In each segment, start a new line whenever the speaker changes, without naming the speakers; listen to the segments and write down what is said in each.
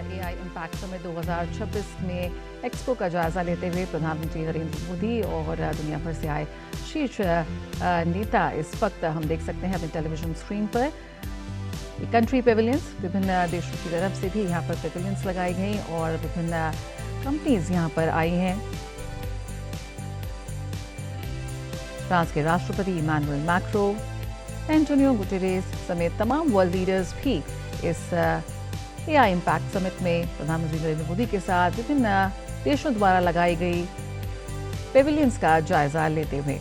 AI impact summit 2026 में expo का जायजा लेते हुए प्रधानमंत्री नरेंद्र मोदी और दुनिया भर से आए शीर्ष नेता इस वक्त हम देख सकते हैं अपने टेलीविजन स्क्रीन पर कंट्री पेविलियंस, विभिन्न देशों की तरफ से भी यहाँ पर पेविलियंस लगाई गई और विभिन्न कंपनीज यहाँ पर आई हैं। फ्रांस के राष्ट्रपति इमैनुअल मैक्रो, एंटोनियो गुटेरेस समेत तमाम वर्ल्ड लीडर्स भी इस एआई इम्पैक्ट समिट में प्रधानमंत्री नरेंद्र मोदी के साथ विभिन्न देशों द्वारा लगाई गई पेविलियंस का जायजा लेते हुए।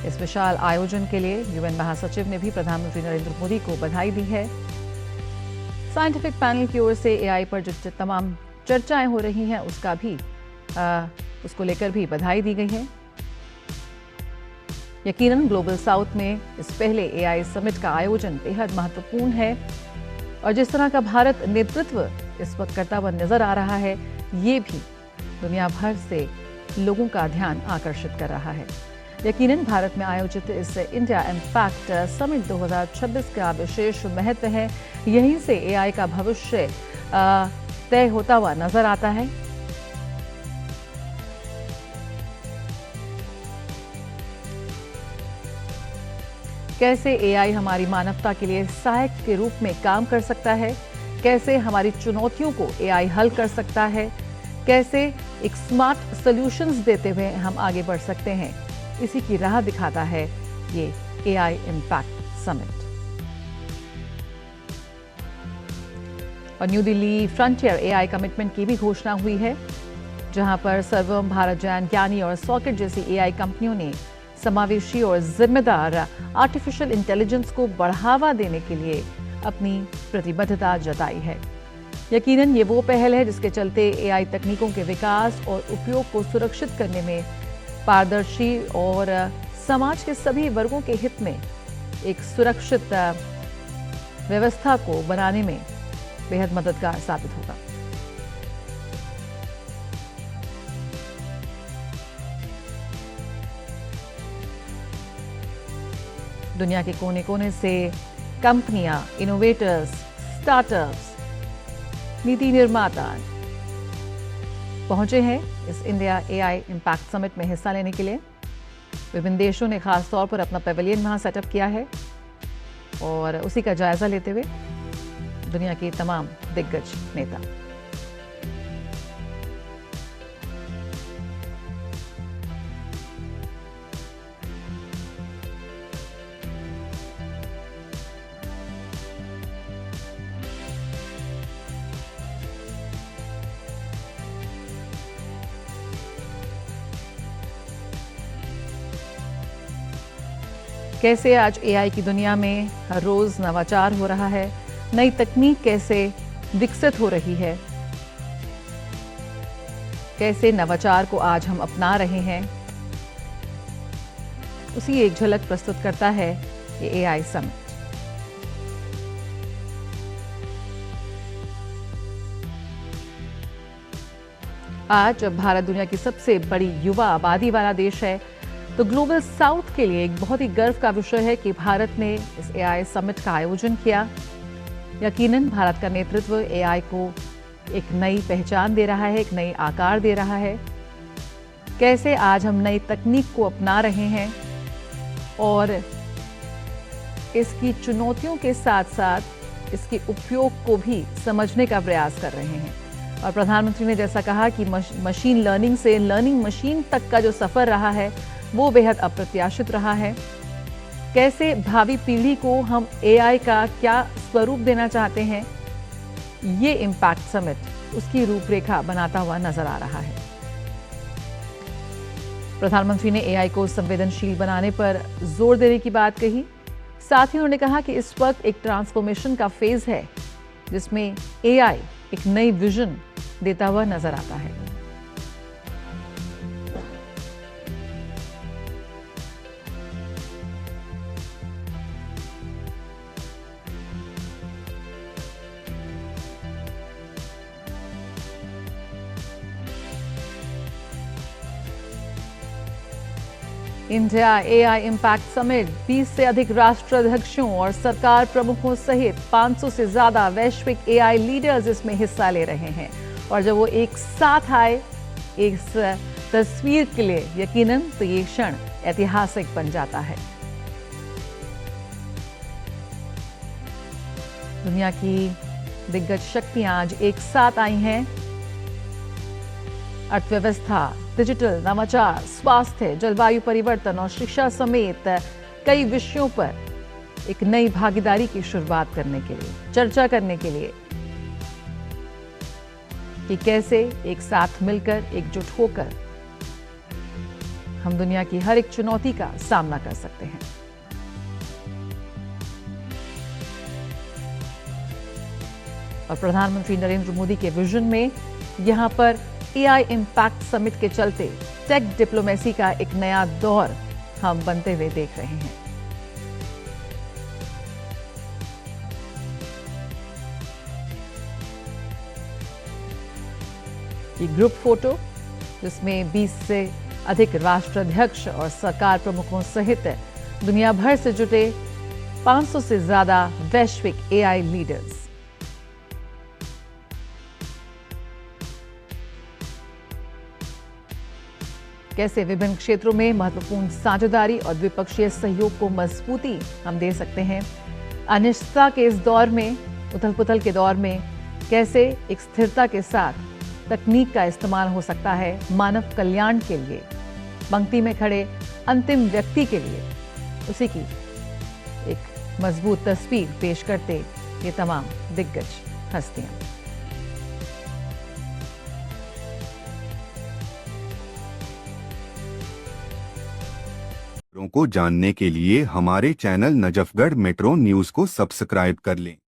इस विशाल आयोजन के लिए यूएन महासचिव ने भी प्रधानमंत्री नरेंद्र मोदी को बधाई दी है। साइंटिफिक पैनल की ओर से एआई पर जो तमाम चर्चाएं हो रही हैं उसको लेकर भी बधाई दी गई है। यकीनन ग्लोबल साउथ में इस पहले एआई समिट का आयोजन बेहद महत्वपूर्ण है और जिस तरह का भारत नेतृत्व इस वक्त करता हुआ नजर आ रहा है, ये भी दुनिया भर से लोगों का ध्यान आकर्षित कर रहा है। यकीनन भारत में आयोजित इस इंडिया इम्पैक्ट समिट 2026 का विशेष महत्व है। यहीं से एआई का भविष्य तय होता हुआ नजर आता है। कैसे एआई हमारी मानवता के लिए सहायक के रूप में काम कर सकता है, कैसे हमारी चुनौतियों को एआई हल कर सकता है, कैसे एक स्मार्ट सॉल्यूशंस देते हुए हम आगे बढ़ सकते हैं, इसी की राह दिखाता है ये एआई इम्पैक्ट समिट। और new Delhi frontier AI commitment की भी घोषणा हुई है, जहां पर सर्वम, भारत जैन, ज्ञानी और सॉकेट जैसी एआई कंपनियों ने समावेशी और जिम्मेदार आर्टिफिशियल इंटेलिजेंस को बढ़ावा देने के लिए अपनी प्रतिबद्धता जताई है। यकीनन ये वो पहल है जिसके चलते एआई तकनीकों के विकास और उपयोग को सुरक्षित करने में पारदर्शी और समाज के सभी वर्गों के हित में एक सुरक्षित व्यवस्था को बनाने में बेहद मददगार साबित होगा। दुनिया के कोने कोने से कंपनियां, इनोवेटर्स, स्टार्टअप्स, नीति निर्माता पहुंचे हैं इस इंडिया एआई इम्पैक्ट समिट में हिस्सा लेने के लिए। विभिन्न देशों ने खास तौर पर अपना पेविलियन वहां सेटअप किया है और उसी का जायजा लेते हुए दुनिया के तमाम दिग्गज नेता। कैसे आज एआई की दुनिया में हर रोज नवाचार हो रहा है, नई तकनीक कैसे विकसित हो रही है, कैसे नवाचार को आज हम अपना रहे हैं, उसी एक झलक प्रस्तुत करता है ये एआई समिट। आज जब भारत दुनिया की सबसे बड़ी युवा आबादी वाला देश है, तो ग्लोबल साउथ के लिए एक बहुत ही गर्व का विषय है कि भारत ने इस एआई समिट का आयोजन किया। यकीनन भारत का नेतृत्व एआई को एक नई पहचान दे रहा है, एक नई आकार दे रहा है। कैसे आज हम नई तकनीक को अपना रहे हैं और इसकी चुनौतियों के साथ साथ इसके उपयोग को भी समझने का प्रयास कर रहे हैं। और प्रधानमंत्री ने जैसा कहा कि मशीन लर्निंग से लर्निंग मशीन तक का जो सफर रहा है वो बेहद अप्रत्याशित रहा है। कैसे भावी पीढ़ी को हम एआई का क्या स्वरूप देना चाहते हैं, ये इम्पैक्ट समिट उसकी रूपरेखा बनाता हुआ नजर आ रहा है। प्रधानमंत्री ने एआई को संवेदनशील बनाने पर जोर देने की बात कही। साथ ही उन्होंने कहा कि इस वक्त एक ट्रांसफॉर्मेशन का फेज है जिसमें एआई एक नई विजन देता हुआ नजर आता है। इंडिया एआई इम्पैक्ट समिट, 20 से अधिक राष्ट्राध्यक्षों और सरकार प्रमुखों सहित 500 से ज्यादा वैश्विक एआई लीडर्स इसमें हिस्सा ले रहे हैं। और जब वो एक साथ आए इस तस्वीर के लिए, यकीनन तो ये क्षण ऐतिहासिक बन जाता है। दुनिया की दिग्गज शक्तियां आज एक साथ आई हैं। अर्थव्यवस्था, डिजिटल, नवाचार, स्वास्थ्य, जलवायु परिवर्तन और शिक्षा समेत कई विषयों पर एक नई भागीदारी की शुरुआत करने के लिए, चर्चा करने के लिए कि कैसे एक साथ मिलकर, एकजुट होकर हम दुनिया की हर एक चुनौती का सामना कर सकते हैं। और प्रधानमंत्री नरेंद्र मोदी के विजन में यहां पर एआई इम्पैक्ट समिट के चलते टेक डिप्लोमेसी का एक नया दौर हम बनते हुए देख रहे हैं। ये ग्रुप फोटो जिसमें 20 से अधिक राष्ट्राध्यक्ष और सरकार प्रमुखों सहित दुनिया भर से जुटे 500 से ज्यादा वैश्विक एआई लीडर्स। कैसे विभिन्न क्षेत्रों में महत्वपूर्ण साझेदारी और द्विपक्षीय सहयोग को मजबूती हम दे सकते हैं। अनिश्चितता के इस दौर में, उथल-पुथल के दौर में कैसे एक स्थिरता के साथ तकनीक का इस्तेमाल हो सकता है मानव कल्याण के लिए, पंक्ति में खड़े अंतिम व्यक्ति के लिए, उसी की एक मजबूत तस्वीर पेश करते ये तमाम दिग्गज हस्तियां।
को जानने के लिए हमारे चैनल नजफगढ़ मेट्रो न्यूज को सब्सक्राइब कर लें।